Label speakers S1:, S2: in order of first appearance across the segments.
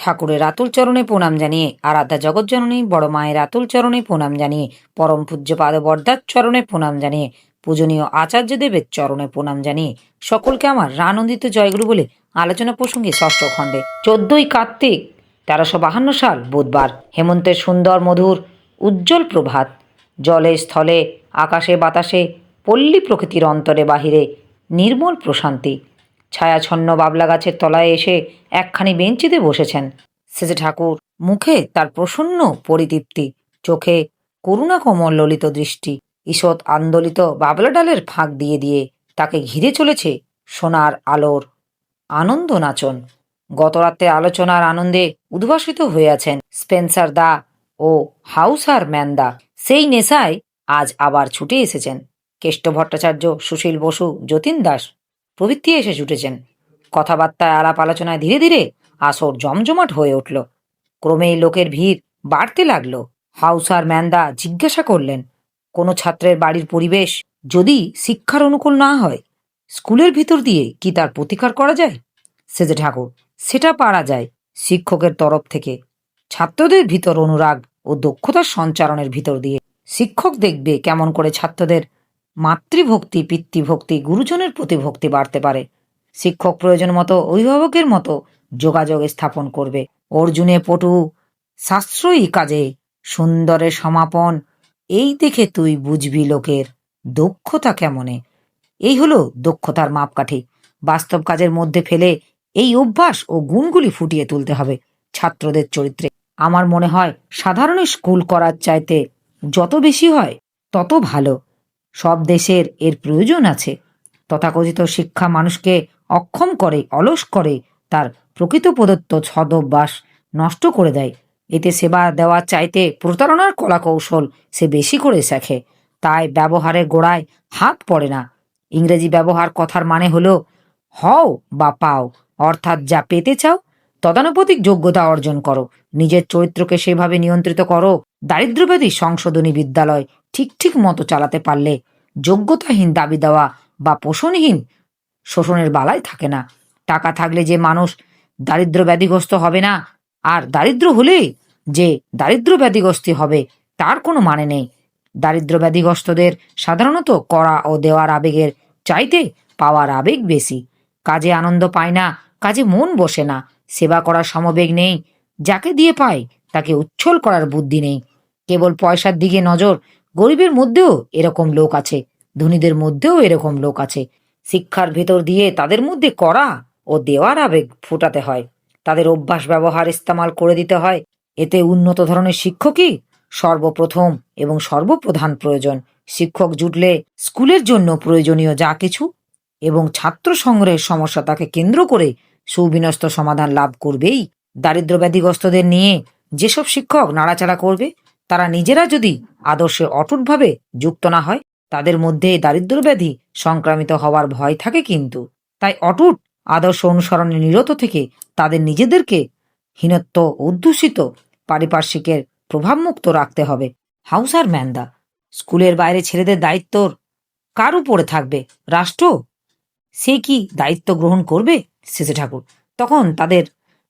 S1: ঠাকুরের আতুল চরণে প্রণাম জানিয়ে, আরাধ্যা জগৎজননী বড় মায়ের আতুল চরণে প্রণাম জানিয়ে, পরম পূজ্যপাদ বরদার চরণে প্রণাম জানিয়ে, পূজনীয় আচার্যদেবের চরণে প্রণাম জানিয়ে সকলকে আমার রানন্দিত জয়গুরু বলে আলোচনা প্রসঙ্গে ষষ্ঠ খণ্ডে 14ই কার্তিক 1352 সাল বুধবার হেমন্তের সুন্দর মধুর উজ্জ্বল প্রভাত। জলে স্থলে আকাশে বাতাসে পল্লী প্রকৃতির অন্তরে বাহিরে নির্মল প্রশান্তি। ছায়াছন্ন বাবলা গাছের তলায় এসে একখানি বেঞ্চিতে বসেছেন সেজে ঠাকুর। মুখে তার প্রসন্ন পরিতৃপ্তি, চোখে করুণা কোমল ললিত দৃষ্টি। ঈষৎ আন্দোলিত বাবলা ডালের ফাঁক দিয়ে দিয়ে তাকে ঘিরে চলেছে সোনার আলোর আনন্দ নাচন। গতরাত্রে আলোচনার আনন্দে উদ্ভাসিত হয়ে আছেন স্পেন্সার দা ও হাউসার ম্যানদা। সেই নেশায় আজ আবার ছুটে এসেছেন কেষ্ট ভট্টাচার্য, সুশীল বসু, যতীন দাস প্রভৃতি এসে জুটেছেন। কথাবার্তায় আলাপ আলোচনায় ধীরে ধীরে আসর জমজমাট হয়ে উঠল। ক্রমেই লোকের ভিড় বাড়তে লাগলো। হাউসার ম্যানদা জিজ্ঞাসা করলেন, কোনো ছাত্রের বাড়ির পরিবেশ যদি শিক্ষার অনুকূল না হয়, স্কুলের ভিতর দিয়ে কি তার প্রতিকার করা যায়? সেজে ঠাকুর, সেটা পারা যায় শিক্ষকের তরফ থেকে, ছাত্রদের ভিতর অনুরাগ ও দক্ষতার সঞ্চারণের ভিতর দিয়ে। শিক্ষক দেখবে কেমন করে ছাত্রদের মাতৃভক্তি, পিতৃভক্তি, গুরুজনের প্রতি ভক্তি বাড়তে পারে। শিক্ষক প্রয়োজন মতো অভিভাবকের মতো যোগাযোগ স্থাপন করবে। অর্জুনে পটু সাশ্রয়ী কাজে সুন্দরের সমাপন, এই দেখে তুই বুঝবি লোকের দক্ষতা কেমনে। এই হলো দক্ষতার মাপকাঠি। বাস্তব কাজের মধ্যে ফেলে এই অভ্যাস ও গুণগুলি ফুটিয়ে তুলতে হবে ছাত্রদের চরিত্রে। আমার মনে হয় সাধারণ স্কুল করার চাইতে যত বেশি হয় তত ভালো। সব দেশের এর প্রয়োজন আছে। তথাকথিত শিক্ষা মানুষকে অক্ষম করে, অলস করে, তার প্রকৃত প্রদত্ত সদভ্যাস নষ্ট করে দেয়। এতে সেবা দেওয়ার চাইতে প্রতারণার কলা কৌশল সে বেশি করে শেখে। তাই ব্যবহারের গোড়ায় হাত পড়ে না। ইংরেজি ব্যবহার কথার মানে হলো হও বা পাও, অর্থাৎ যা পেতে চাও তদানুপাতিক যোগ্যতা অর্জন করো, নিজের চরিত্রকে সেভাবে নিয়ন্ত্রিত করো। দারিদ্র্যব্যাধি সংশোধনী বিদ্যালয় ঠিক ঠিক মতো চালাতে পারলে যোগ্যতাহীন দাবি দেওয়া বা পোষণহীন শোষণের বালাই থাকে না। টাকা থাকলে যে মানুষ দারিদ্র ব্যাধিগ্রস্ত হবে না, আর দারিদ্র হলে যে দারিদ্র ব্যাধিগ্রস্ত হবে, তার কোনো মানে নেই। দারিদ্র ব্যাধিগ্রস্তদের সাধারণত করা ও দেওয়ার আবেগের চাইতে পাওয়ার আবেগ বেশি। কাজে আনন্দ পায় না, কাজে মন বসে না, সেবা করার সমবেগ নেই, যাকে দিয়ে পায় তাকে উচ্ছল করার বুদ্ধি নেই, কেবল পয়সার দিকে নজর। গরিবের মধ্যেও এরকম লোক আছে, ধনীদের মধ্যেও এরকম লোক আছে। শিক্ষার ভেতর দিয়ে তাদের মধ্যে করা ও দেওয়ার আবেগ ফোটাতে হয়, তাদের অভ্যাস ব্যবহার ইস্তেমাল করে দিতে হয়। এতে উন্নত ধরনের শিক্ষকই সর্বপ্রথম এবং সর্বপ্রধান প্রয়োজন। শিক্ষক জুটলে স্কুলের জন্য প্রয়োজনীয় যা কিছু এবং ছাত্র সংগ্রহের সমস্যা তাকে কেন্দ্র করে সুবিন্যস্ত সমাধান লাভ করবেই। দারিদ্র ব্যাধিগ্রস্তদের নিয়ে যেসব শিক্ষক নাড়াচাড়া করবে, তারা নিজেরা যদি আদর্শে অটুটভাবে যুক্ত না হয়, তাদের মধ্যে দারিদ্র ব্যাধি সংক্রামিত হওয়ার ভয় থাকে। কিন্তু তাই অটুট আদর্শ অনুসরণে নিরত থেকে তাদের নিজেদেরকে হীনত্ব, অধ্যুষিত পারিপার্শ্বিকের প্রভাবমুক্ত রাখতে হবে। হাউসার ম্যানদা, স্কুলের বাইরে ছেলেদের দায়িত্বর কার উপরে থাকবে? রাষ্ট্র। সে কি দায়িত্ব গ্রহণ করবে? শেষে ঠাকুর, তখন তাদের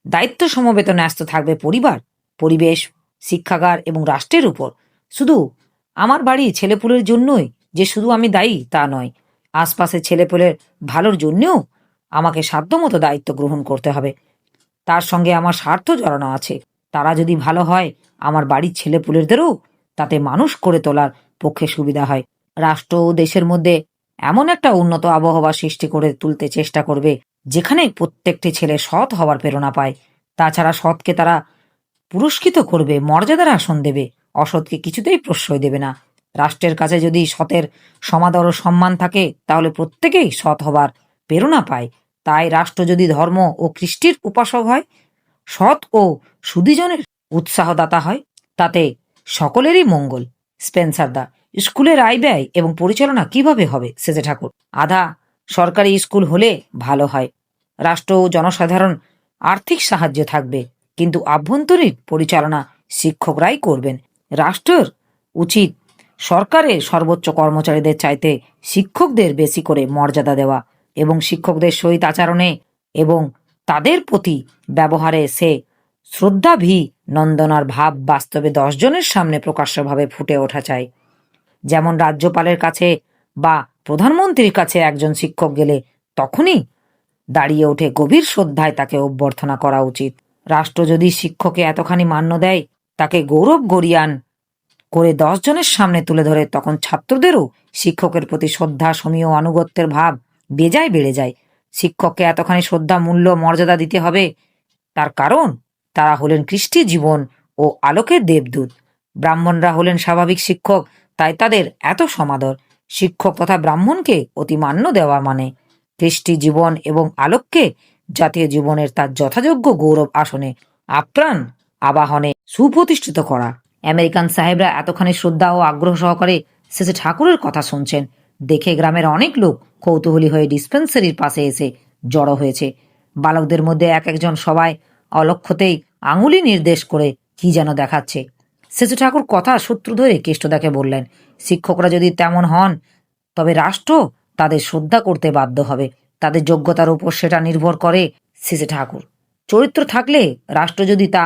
S1: দায়িত্ব সমবেত ন্যস্ত থাকবে পরিবার, পরিবেশ, শিক্ষাগার এবং রাষ্ট্রের উপর। শুধু আমার বাড়ি ছেলেপুলের জন্যই যে শুধু আমি দায়ী তা নয়, আশপাশের ছেলেপুলের ভালোর জন্যেও আমাকে সাধ্যমতো দায়িত্ব গ্রহণ করতে হবে। তার সঙ্গে আমার স্বার্থ জড়ানো আছে। তারা যদি ভালো হয়, আমার বাড়ির ছেলেপুলেদেরও তাতে মানুষ করে তোলার পক্ষে সুবিধা হয়। রাষ্ট্র ও দেশের মধ্যে এমন একটা উন্নত আবহাওয়া সৃষ্টি করে তুলতে চেষ্টা করবে যেখানে প্রত্যেকটি ছেলে সৎ হওয়ার প্রেরণা পায়। তাছাড়া সৎকে তারা পুরস্কৃত করবে, মর্যাদার আসন দেবে, অসৎকে কিছুতেই প্রশ্রয় দেবে না। রাষ্ট্রের কাছে যদি সতের সমাদর ও সম্মান থাকে, তাহলে প্রত্যেকেই সৎ হবার প্রেরণা পায়। তাই রাষ্ট্র যদি ধর্ম ও কৃষ্টির উপাসক হয়, সৎ ও সুধীজনের উৎসাহদাতা হয়, তাতে সকলেরই মঙ্গল। স্পেন্সার দা, স্কুলের আয় ব্যয় এবং পরিচালনা কিভাবে হবে? সেজে ঠাকুর, আধা সরকারি স্কুল হলে ভালো হয়। রাষ্ট্র ও জনসাধারণ আর্থিক সাহায্য থাকবে, কিন্তু আভ্যন্তরীণ পরিচালনা শিক্ষকরাই করবেন। রাষ্ট্রের উচিত সরকারের সর্বোচ্চ কর্মচারীদের চাইতে শিক্ষকদের বেশি করে মর্যাদা দেওয়া এবং শিক্ষকদের সহিত আচরণে এবং তাদের প্রতি ব্যবহারে সে শ্রদ্ধা নন্দনার ভাব বাস্তবে 10 জনের সামনে প্রকাশ্যভাবে ফুটে ওঠা চাই। যেমন রাজ্যপালের কাছে বা প্রধানমন্ত্রীর কাছে একজন শিক্ষক গেলে তখনই দাঁড়িয়ে উঠে গভীর শ্রদ্ধায় তাকে অভ্যর্থনা করা উচিত। রাষ্ট্র যদি শিক্ষককে এতখানি মান্য দেয়, তাকে গৌরব গরিয়ান করে 10 জনের সামনে তুলে ধরে, তখন ছাত্রদেরও শিক্ষকের প্রতি শ্রদ্ধা সমীহ আনুগত্যের ভাব বেজায় বেড়ে যায়। শিক্ষককে এতখানি শ্রদ্ধা মূল্য মর্যাদা দিতে হবে, তার কারণ তারা হলেন কৃষ্টি জীবন ও আলোকের দেবদূত। ব্রাহ্মণরা হলেন স্বাভাবিক শিক্ষক, তাই তাদের এত সমাদর। শিক্ষক তথা ব্রাহ্মণকে অতি মান্য দেওয়া মানে কৃষ্টি জীবন এবং আলোককে জাতীয় জীবনের তার যথাযোগ্য গৌরব আসনে আপ্রাণ আবাহনে সুপ্রতিষ্ঠিত করা। আমেরিকান সাহেবরা এতখানি শ্রদ্ধা ও আগ্রহ সহকারে শেষে ঠাকুরের কথা শুনছেন দেখে গ্রামের অনেক লোক কৌতূহলী হয়ে ডিসপেন্সারির পাশে এসে জড়ো হয়েছে। বালকদের মধ্যে এক একজন সবাই অলক্ষ্যতেই আঙুলি নির্দেশ করে কি যেন দেখাচ্ছে। শেষে ঠাকুর কথা সূত্র ধরে কেষ্টদাকে বললেন, শিক্ষকরা যদি তেমন হন তবে রাষ্ট্র তাদের শ্রদ্ধা করতে বাধ্য হবে। তাদের যোগ্যতার উপর সেটা নির্ভর করে। শেষে ঠাকুর, চরিত্র থাকলে রাষ্ট্র যদি তা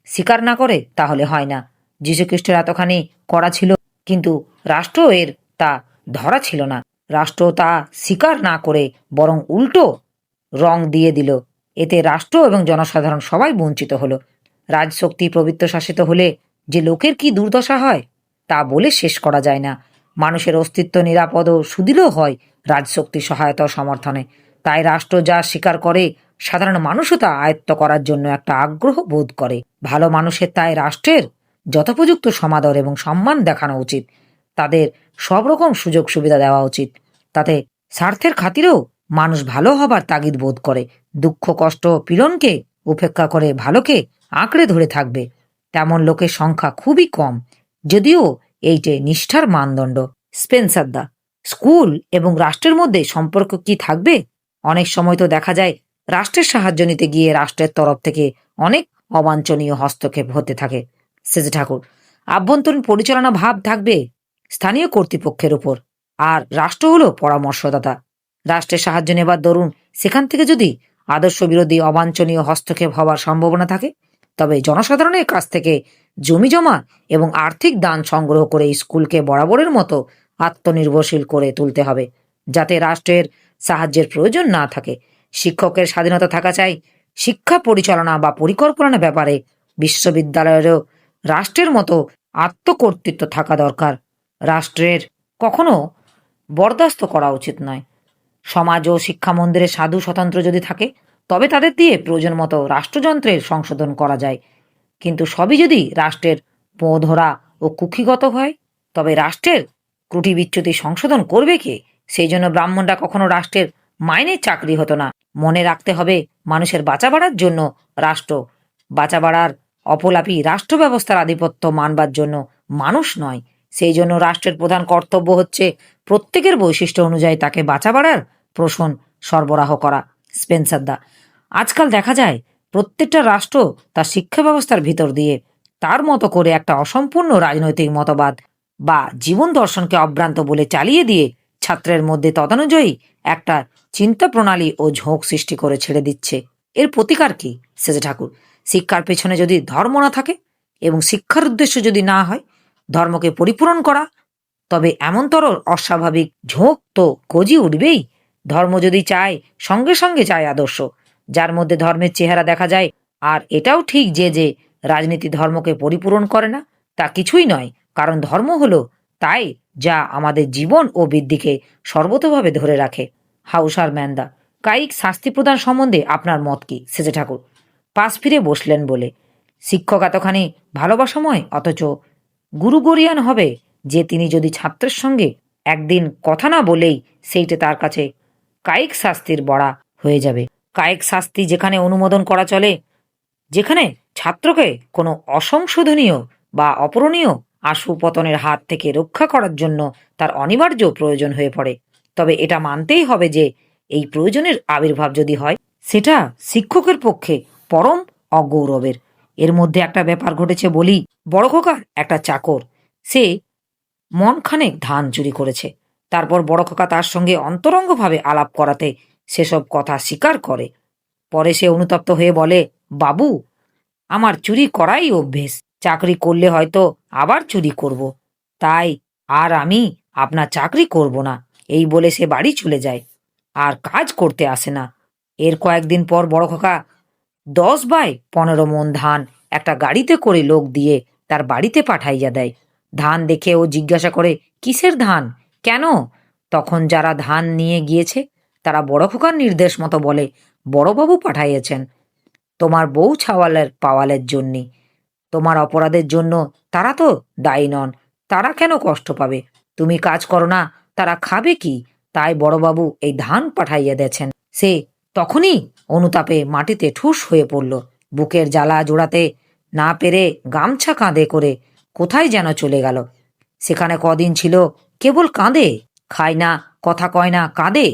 S1: স্বীকার না করে তাহলে হয় না। যীশুখ্রিস্টের এতখানি করা ছিল, কিন্তু রাষ্ট্র এর তা ধরা ছিল না। রাষ্ট্র তা স্বীকার না করে বরং উল্টো রং দিয়ে দিল। এতে রাষ্ট্র এবং জনসাধারণ সবাই বঞ্চিত হলো। রাজশক্তি প্রভৃত্ব শাসিত হলে যে লোকের কি দুর্দশা হয় তা বলে শেষ করা যায় না। মানুষের অস্তিত্ব নিরাপদ ও সুদৃঢ় হয় রাজশক্তি সহায়তা ও সমর্থনে। তাই রাষ্ট্র যা স্বীকার করে সাধারণ মানুষও তা আয়ত্ত করার জন্য একটা আগ্রহ বোধ করে। ভালো মানুষের তাই রাষ্ট্রের যথোপযুক্ত সমাদর এবং সম্মান দেখানো উচিত। তাদের সব রকম সুযোগ সুবিধা দেওয়া উচিত। তাতে স্বার্থের খাতিরেও মানুষ ভালো হবার তাগিদ বোধ করে। দুঃখ কষ্ট পীড়নকে উপেক্ষা করে ভালোকে আঁকড়ে ধরে থাকবে তেমন লোকের সংখ্যা খুবই কম, যদিও এইটে নিষ্ঠার মানদণ্ড। স্পেন্সার দা, স্কুল এবং রাষ্ট্রের মধ্যে সম্পর্ক কি থাকবে? অনেক সময় তো দেখা যায় রাষ্ট্রের সাহায্য নিতে গিয়ে রাষ্ট্রের তরফ থেকে অনেক অবাঞ্ছনীয় হস্তক্ষেপ হতে থাকে। সেজে ঠাকুর, আভ্যন্তরীণ পরিচালনা ভাব থাকবে স্থানীয় কর্তৃপক্ষের উপর, আর রাষ্ট্র হলো পরামর্শদাতা। রাষ্ট্রের সাহায্য নেবার দরুন সেখান থেকে যদি আদর্শ বিরোধী অবাঞ্ছনীয় হস্তক্ষেপ হওয়ার সম্ভাবনা থাকে, তবে জনসাধারণের কাছ থেকে জমি জমা এবং আর্থিক দান সংগ্রহ করে স্কুলকে বরাবরের মতো আত্মনির্ভরশীল করে তুলতে হবে, যাতে রাষ্ট্রের সাহায্যের প্রয়োজন না থাকে। শিক্ষকের স্বাধীনতা থাকা চাই। শিক্ষা পরিচালনা বা পরিকল্পনার ব্যাপারে বিশ্ববিদ্যালয়েরও রাষ্ট্রের মতো আত্মকর্তৃত্ব থাকা দরকার। রাষ্ট্রের কখনো বরদাস্ত করা উচিত নয়। সমাজ ও শিক্ষা মন্দিরে সাধু স্বতন্ত্র যদি থাকে, তবে তাদের দিয়ে প্রয়োজন মতো রাষ্ট্রযন্ত্রের সংশোধন করা যায়। কিন্তু সবই যদি রাষ্ট্রের পোঁধরা ও কুক্ষিগত হয়, তবে রাষ্ট্রের ত্রুটি বিচ্যুতি সংশোধন করবে কে? সেই জন্য ব্রাহ্মণরা কখনো রাষ্ট্রের মাইনের চাকরি হতো না। মনে রাখতে হবে, মানুষের বাঁচা বাড়ার জন্য রাষ্ট্র, বাঁচা বাড়ার অপলাপী রাষ্ট্র ব্যবস্থার আধিপত্য মানবার জন্য মানুষ নয়। সেই জন্য রাষ্ট্রের প্রধান কর্তব্য হচ্ছে প্রত্যেকের বৈশিষ্ট্য অনুযায়ী তাকে বাঁচা বাড়ার পোষণ সরবরাহ করা। স্পেন্সার দা, আজকাল দেখা যায় প্রত্যেকটা রাষ্ট্র তার শিক্ষা ব্যবস্থার ভিতর দিয়ে তার মতো করে একটা অসম্পূর্ণ রাজনৈতিক মতবাদ বা জীবন দর্শনকে অভ্রান্ত বলে চালিয়ে দিয়ে ছাত্রের মধ্যে তদানুযায়ী একটা চিন্তা প্রণালী ও ঝোঁক সৃষ্টি করে ছেড়ে দিচ্ছে। এর প্রতিকার কি? সেজে ঠাকুর, শিক্ষার পেছনে যদি ধর্ম না থাকে এবং শিক্ষার উদ্দেশ্য যদি না হয় ধর্মকে পরিপূরণ করা, তবে এমনতর অস্বাভাবিক ঝোঁক তো গজি উঠবেই। ধর্ম যদি চায়, সঙ্গে সঙ্গে চায় আদর্শ, যার মধ্যে ধর্মের চেহারা দেখা যায়। আর এটাও ঠিক যে রাজনীতি ধর্মকে পরিপূরণ করে না তা কিছুই নয়, কারণ ধর্ম হলো তাই যা আমাদের জীবন ও বৃদ্ধিকে সর্বতোভাবে ধরে রাখে। হাউসার ম্যান্দা, কায়িক শাস্তি প্রদান সম্বন্ধে আপনার মত কি? সেজে ঠাকুর পাশ ফিরে বসলেন বলে, শিক্ষক এতখানি ভালোবাসাময় অথচ গুরুগরিয়ান হবে যে তিনি যদি ছাত্রের সঙ্গে একদিন কথা না বলেই সেইটে তার কাছে কায়িক শাস্তির বড়া হয়ে যাবে। কায়িক শাস্তি যেখানে অনুমোদন করা চলে, যেখানে ছাত্রকে কোনো অসংশোধনীয় বা অপূরণীয় আশুপতনের হাত থেকে রক্ষা করার জন্য তার অনিবার্য প্রয়োজন হয়ে পড়ে, তবে এটা মানতেই হবে যে এই প্রয়োজনের আবির্ভাব যদি হয়, সেটা শিক্ষকের পক্ষে পরম অগৌরবের। এর মধ্যে একটা ব্যাপার ঘটেছে বলি। বড় খোকার একটা চাকর, সে মন খানেক ধান চুরি করেছে। তারপর বড় খোকা তার সঙ্গে অন্তরঙ্গভাবে আলাপ করাতে সেসব কথা স্বীকার করে। পরে সে অনুতপ্ত হয়ে বলে, বাবু, আমার চুরি করাই অভ্যেস। চাকরি করলে হয়তো আবার চুরি করব। তাই আর আমি আপনার চাকরি করব না, এই বলে সে বাড়ি চলে যায়। আর কাজ করতে আসে না। এর কয়েকদিন পর বড় খোকা 10 বাই 15 মণ ধান একটা গাড়িতে করে লোক দিয়ে তার বাড়িতে পাঠাইয়া দেয়। ধান দেখে ও জিজ্ঞাসা করে, কিসের ধান, কেন? তখন যারা ধান নিয়ে গিয়েছে তারা বড় খোকার নির্দেশ মতো বলে, বড়বাবু পাঠাইয়াছেন তোমার বউ ছাওয়ালের পাওয়ালের জন্যে। তোমার অপরাধের জন্য তারা তো দায়ী নন, তারা কেন কষ্ট পাবে? তুমি কাজ করো না, তারা খাবে কি? তাই বড়বাবু এই ধান পাঠাইয়া দিয়েছেন। সে তখনই অনুতাপে মাটিতে ঠুস হয়ে পড়ল। বুকের জ্বালা জোড়াতে না পেরে গামছা কাঁধে করে কোথায় যেন চলে গেল। সেখানে কদিন ছিল, কেবল কাঁদে, খায় না, কথা কয় না, কাঁদে।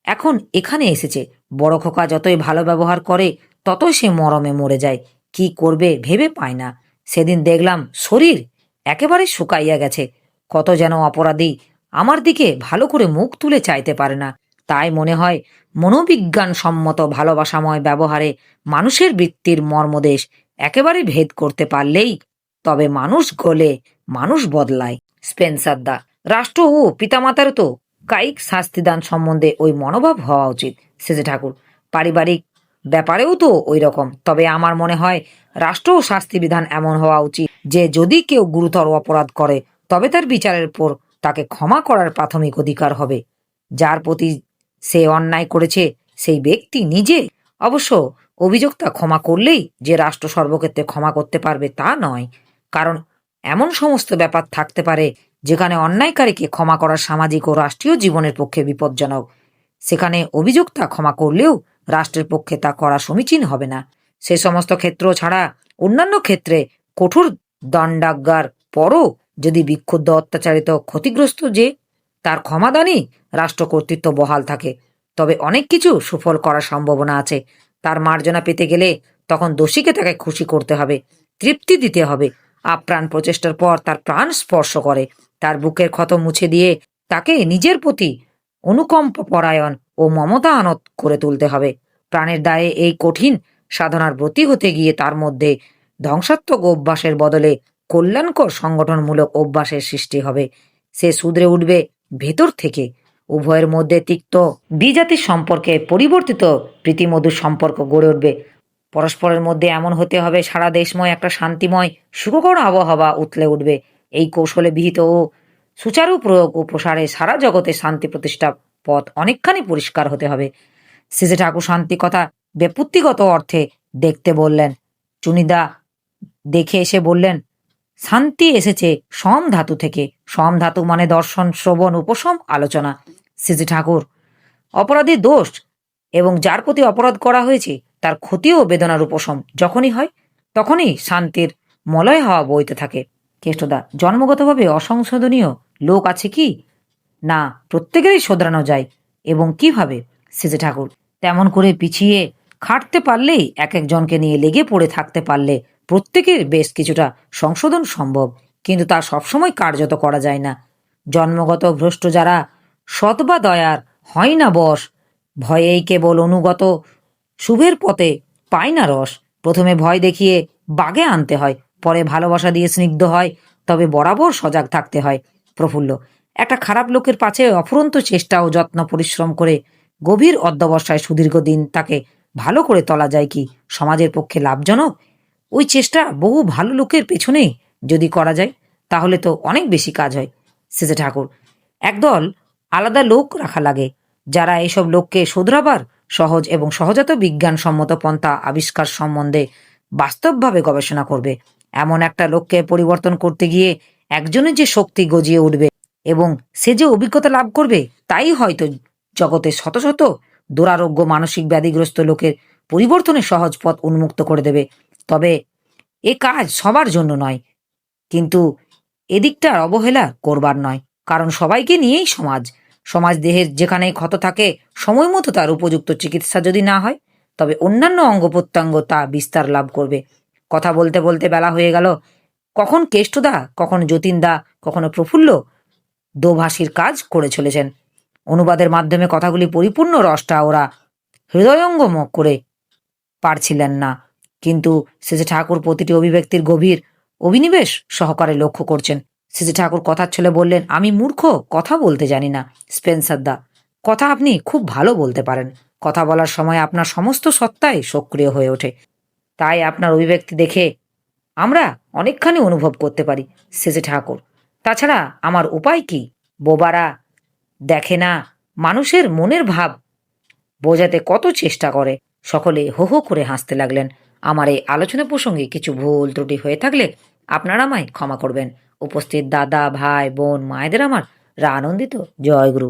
S1: এখন এখানে এসেছে। বড় খোকা যতই ভালো ব্যবহার করে ততই সে মরমে মরে যায়। কি করবে ভেবে পায় না। সেদিন দেখলাম শরীর একেবারে শুকাইয়া গেছে। কত যেন অপরাধী আমার দিকে ভালো করে মুখ তুলে চাইতে পারে না। তাই মনে হয় মনোবিজ্ঞান সম্মত ভালোবাসাময় ব্যবহারে মানুষের বৃত্তির মর্মদেশ একেবারে ভেদ করতে পারলেই তবে মানুষ গলে, মানুষ বদলায়। স্পেন্সার দা, রাষ্ট্র ও পিতামাতারও তো কায়িক শাস্তিদান সম্বন্ধে ওই মনোভাব হওয়া উচিত। সেজে ঠাকুর, পারিবারিক ব্যাপারেও তো ওই রকম। তবে আমার মনে হয় রাষ্ট্র ও শাস্তি বিধান এমন হওয়া উচিত যে যদি কেউ গুরুতর অপরাধ করে তবে তার বিচারের পর তাকে ক্ষমা করার প্রাথমিক অধিকার হবে। যার প্রতি সে অন্যায় করেছে সেই ব্যক্তি নিজে। অবশ্য অভিযোক্তা ক্ষমা করলেই যে রাষ্ট্র সর্বক্ষেত্রে ক্ষমা করতে পারবে তা নয়। কারণ এমন সমস্ত ব্যাপার থাকতে পারে যেখানে অন্যায়কারীকে ক্ষমা করা সামাজিক ও রাষ্ট্রীয় জীবনের পক্ষে বিপজ্জনক। সেখানে অভিযোক্তা ক্ষমা করলেও রাষ্ট্রের পক্ষে তা করা সমীচীন হবে না। সে সমস্ত ক্ষেত্র ছাড়া অন্যান্য ক্ষেত্রে কঠোর দণ্ডাজ্ঞার পরও যদি বিক্ষুব্ধ অত্যাচারিত ক্ষতিগ্রস্ত যে তার ক্ষমাদানই রাষ্ট্র কর্তৃত্ব বহাল থাকে তবে অনেক কিছু সুফল করার সম্ভাবনা আছে। তার মার্জনা পেতে গেলে তখন দোষীকে তাকে খুশি করতে হবে, তৃপ্তি দিতে হবে। আপ্রাণ প্রচেষ্টার পর তার প্রাণ স্পর্শ করে, তার বুকের ক্ষত মুছে দিয়ে তাকে নিজের প্রতি অনুকম্প পরায়ণ ও মমতা আনত করে তুলতে হবে। প্রাণের দায়ে এই কঠিন সাধনার ব্রতী হতে গিয়ে তার মধ্যে ধ্বংসাত্মক অভ্যাসের বদলে কল্যাণকর সংগঠনমূলক অভ্যাসের সৃষ্টি হবে। সে শুধরে উঠবে ভেতর থেকে। উভয়ের মধ্যে তিক্ত বিজাতির সম্পর্কে পরিবর্তিত প্রীতিমধুর সম্পর্ক গড়ে উঠবে। পরস্পরের মধ্যে এমন হতে হবে সারা দেশময় একটা শান্তিময় সুখকর আবহাওয়া উতলে উঠবে। এই কৌশলে বিহিত ও সুচারু প্রয়োগ ও প্রসারে সারা জগতে শান্তি প্রতিষ্ঠা পথ অনেকখানি পরিষ্কার হতে হবে। শেষে ঠাকুর শান্তি কথা ব্যাপুত্তিগত অর্থে দেখতে বললেন। চুনিদা দেখে এসে বললেন, শান্তি এসেছে সম ধাতু থেকে। সম ধাতু মানে দর্শন, শ্রবণ, উপশম, আলোচনা। শ্রীজি ঠাকুর, অপরাধীর দোষ এবং যার প্রতি অপরাধ করা হয়েছে তার ক্ষতি ও বেদনার উপশম যখনই হয় তখনই শান্তির মলয় হাওয়া বইতে থাকে। কেষ্টদা, জন্মগতভাবে অসংশোধনীয় লোক আছে কি? না, প্রত্যেকেরই শোধরানো যায়। এবং কিভাবে? শ্রীজি ঠাকুর, তেমন করে পিছিয়ে খাটতে পারলেই, এক একজনকে নিয়ে লেগে পড়ে থাকতে পারলে প্রত্যেকের বেশ কিছুটা সংশোধন সম্ভব, কিন্তু তা সবসময় কার্যত করা যায় না। জন্মগত ভ্রষ্ট যারা সৎ বা দয়ার হয় না বশ, ভয়েই কেবল অনুগত শুভের পথে পায় না রস। প্রথমে ভয় দেখিয়ে বাগে আনতে হয়, পরে ভালোবাসা দিয়ে স্নিগ্ধ হয়, তবে বরাবর সজাগ থাকতে হয়। প্রফুল্ল, একটা খারাপ লোকের পাছে অফুরন্ত চেষ্টা ও যত্ন পরিশ্রম করে গভীর অধ্যবসায় সুদীর্ঘ দিন তাকে ভালো করে তোলা যায় কি সমাজের পক্ষে লাভজনক? ওই চেষ্টা বহু ভালো লোকের পেছনে যদি করা যায় তাহলে তো অনেক বেশি কাজ হয়। শেষে ঠাকুর, একদল আলাদা লোক রাখা লাগে যারা এইসব লোককে শুধরাবার সহজ এবং সহজাত বিজ্ঞানসম্মত পন্থা আবিষ্কার সম্বন্ধে বাস্তবভাবে গবেষণা করবে। এমন একটা লোককে পরিবর্তন করতে গিয়ে একজনের যে শক্তি গজিয়ে উঠবে এবং সে যে অভিজ্ঞতা লাভ করবে তাই হয়তো জগতে শত শত দুরারোগ্য মানসিক ব্যাধিগ্রস্ত লোকের পরিবর্তনের সহজ পথ উন্মুক্ত করে দেবে। তবে এ কাজ সবার জন্য নয়, কিন্তু এদিকটার অবহেলা করবার নয়। কারণ সবাইকে নিয়েই সমাজ। সমাজ দেহের যেখানে ক্ষত থাকে সময় মতো তার উপযুক্ত চিকিৎসা যদি না হয় তবে অন্যান্য অঙ্গ প্রত্যঙ্গ তা বিস্তার লাভ করবে। কথা বলতে বলতে বেলা হয়ে গেল। কখন কেষ্টদা, কখন যতীনদা, কখনো প্রফুল্ল দোভাষীর কাজ করে চলেছেন। অনুবাদের মাধ্যমে কথাগুলি পরিপূর্ণ রসটা ওরা হৃদয়ঙ্গম করে পারছিলেন না। কিন্তু শ্রীজি ঠাকুর প্রতিটি অভিব্যক্তির গভীর অভিনিবেশ সহকারে লক্ষ্য করছেন। শ্রীজি ঠাকুর কথার ছলে বললেন, আমি মূর্খ, কথা বলতে জানি না। স্পেন্সার দা, কথা আপনি খুব ভালো বলতে পারেন। কথা বলার সময় আপনার সমস্ত সত্তাই সক্রিয় হয়ে ওঠে। তাই আপনার অভিব্যক্তি দেখে আমরা অনেকখানি অনুভব করতে পারি। শ্রীজি ঠাকুর, তাছাড়া আমার উপায় কি? বোবারা দেখে না মানুষের মনের ভাব বোঝাতে কত চেষ্টা করে। সকলে হো হো করে হাসতে লাগলেন। আমার এই আলোচনা প্রসঙ্গে কিছু ভুল ত্রুটি হয়ে থাকলে আপনারা আমায় ক্ষমা করবেন। উপস্থিত দাদা, ভাই, বোন, মায়েদের আমার আনন্দিত জয়গুরু।